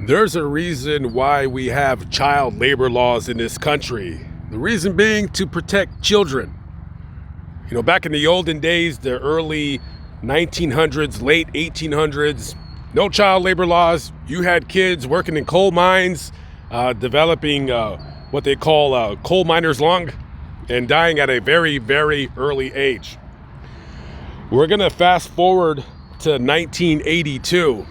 There's a reason why we have child labor laws in this country. The reason being to protect children. You know, back in the olden days, the early 1900s, late 1800s, no child labor laws. You had kids working in coal mines, developing what they call coal miner's lung, and dying at a very, very early age. We're going to fast forward to 1982.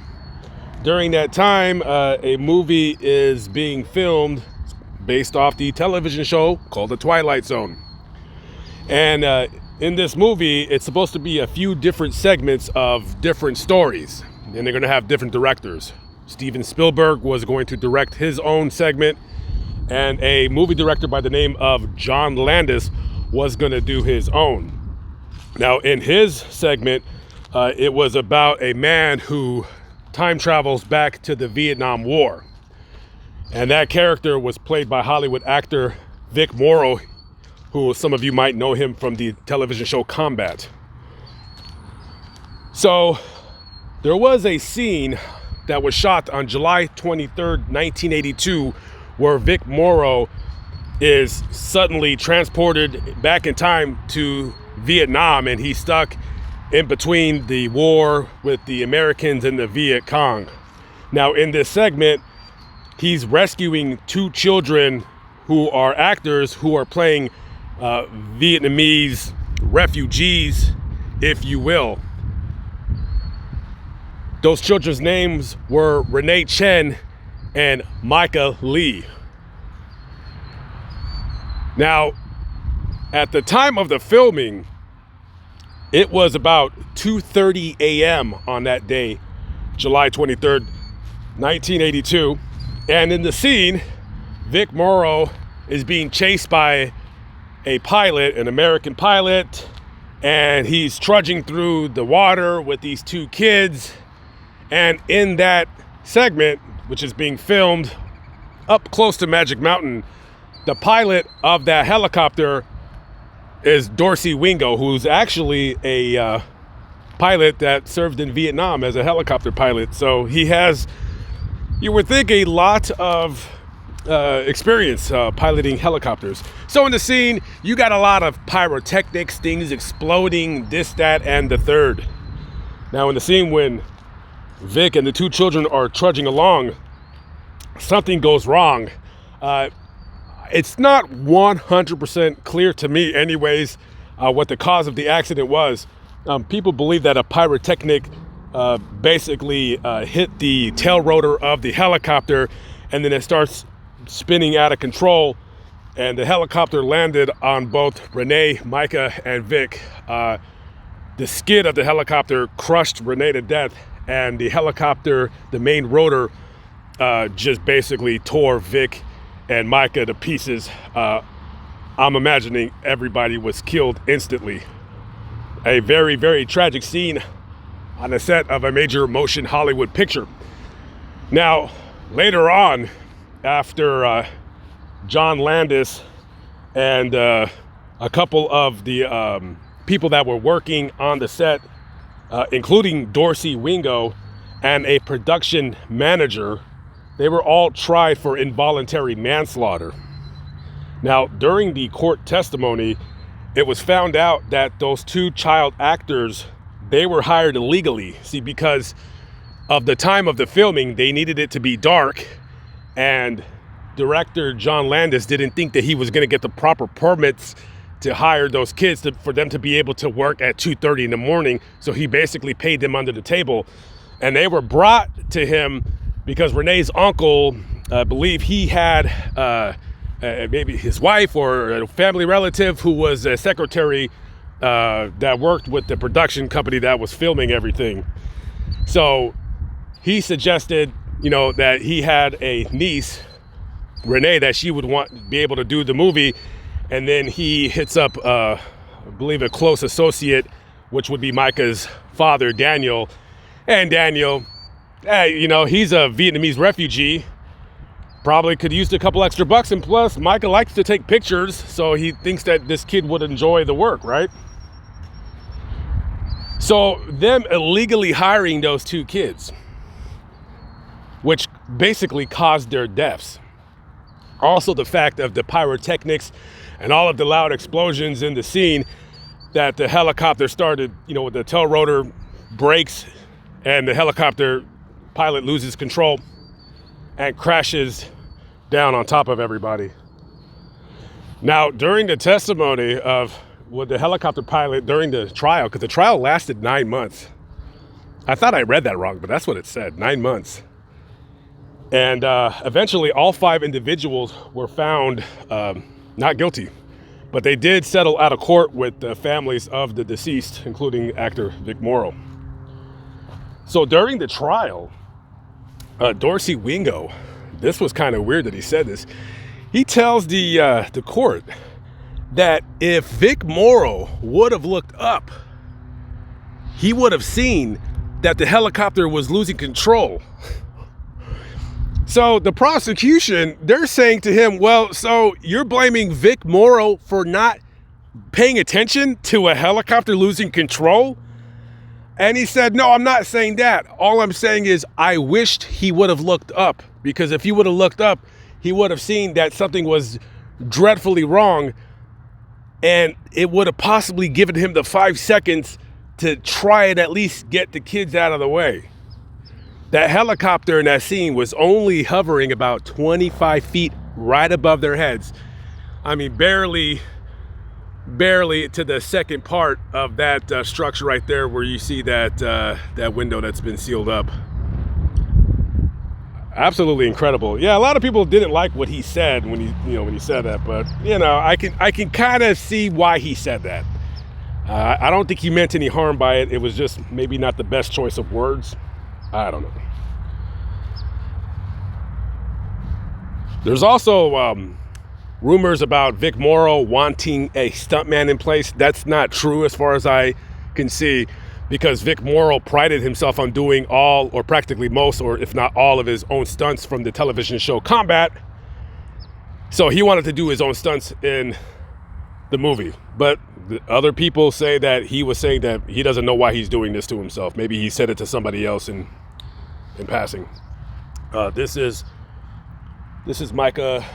During that time, a movie is being filmed based off the television show called The Twilight Zone. And in this movie, it's supposed to be a few different segments of different stories. And they're going to have different directors. Steven Spielberg was going to direct his own segment, and a movie director by the name of John Landis was going to do his own. Now, in his segment, it was about a man who time travels back to the Vietnam War. And that character was played by Hollywood actor Vic Morrow, who some of you might know him from the television show Combat. So there was a scene that was shot on July 23rd, 1982, where Vic Morrow is suddenly transported back in time to Vietnam, and he's stuck in between the war with the Americans and the Viet Cong. Now, in this segment, he's rescuing two children who are actors who are playing Vietnamese refugees, if you will. Those children's names were Renee Chen and Micah Lee. Now, at the time of the filming, it was about 2:30 a.m. on that day, July 23rd, 1982. And in the scene, Vic Morrow is being chased by a pilot, an American pilot, and he's trudging through the water with these two kids. And in that segment, which is being filmed up close to Magic Mountain, the pilot of that helicopter is Dorsey Wingo, who's actually a pilot that served in Vietnam as a helicopter pilot. So he has, you would think, a lot of experience piloting helicopters. So in the scene, you got a lot of pyrotechnics, things exploding, this, that, and the third. Now in the scene when Vic and the two children are trudging along, something goes wrong. It's not 100% clear to me anyways what the cause of the accident was. People believe that a pyrotechnic basically hit the tail rotor of the helicopter, and then it starts spinning out of control, and the helicopter landed on both Renee, Micah, and Vic. The skid of the helicopter crushed Renee to death, and the helicopter, the main rotor, just basically tore Vic and Micah to pieces. I'm imagining everybody was killed instantly. A very, very tragic scene on the set of a major motion Hollywood picture. Now, later on, after John Landis and a couple of the people that were working on the set, including Dorsey Wingo and a production manager, they were all tried for involuntary manslaughter. Now, during the court testimony, it was found out that those two child actors, they were hired illegally. See, because of the time of the filming, they needed it to be dark, and director John Landis didn't think that he was going to get the proper permits to hire those kids for them to be able to work at 2:30 in the morning. So he basically paid them under the table, and they were brought to him because Renee's uncle, I believe he had maybe his wife or a family relative who was a secretary that worked with the production company that was filming everything. So he suggested, that he had a niece, Renee, that she would be able to do the movie. And then he hits up, I believe, a close associate, which would be Micah's father, Daniel. And Daniel, he's a Vietnamese refugee, probably could use a couple extra bucks, and plus Micah likes to take pictures, so he thinks that this kid would enjoy the work, right? So them illegally hiring those two kids, which basically caused their deaths. Also, the fact of the pyrotechnics and all of the loud explosions in the scene, that the helicopter started, with the tail rotor breaks and the helicopter pilot loses control and crashes down on top of everybody. Now, during the testimony of the helicopter pilot during the trial, because the trial lasted 9 months. I thought I read that wrong, but that's what it said, 9 months. And eventually all 5 individuals were found not guilty, but they did settle out of court with the families of the deceased, including actor Vic Morrow. So during the trial, Dorsey Wingo, this was kind of weird that he said this. He tells the court that if Vic Morrow would have looked up, he would have seen that the helicopter was losing control. So the prosecution, they're saying to him, well, so you're blaming Vic Morrow for not paying attention to a helicopter losing control? And he said, no, I'm not saying that. All I'm saying is I wished he would have looked up, because if he would have looked up, he would have seen that something was dreadfully wrong, and it would have possibly given him the 5 seconds to try and at least get the kids out of the way. That helicopter in that scene was only hovering about 25 feet right above their heads. I mean, barely to the second part of that structure right there, where you see that window that's been sealed up. Absolutely incredible. Yeah, a lot of people didn't like what he said when he said that, but I can kind of see why he said that. I don't think he meant any harm by it. It was just maybe not the best choice of words. I don't know. There's also rumors about Vic Morrow wanting a stuntman in place. That's not true as far as I can see, because Vic Morrow prided himself on doing all, or practically most, or if not all, of his own stunts from the television show Combat. So he wanted to do his own stunts in the movie. But the other people say that he was saying that he doesn't know why he's doing this to himself. Maybe he said it to somebody else in passing. This is Micah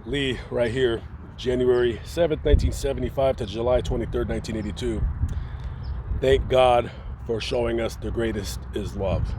Lee right here, January 7th, 1975 to July 23rd, 1982. Thank God for showing us the greatest is love.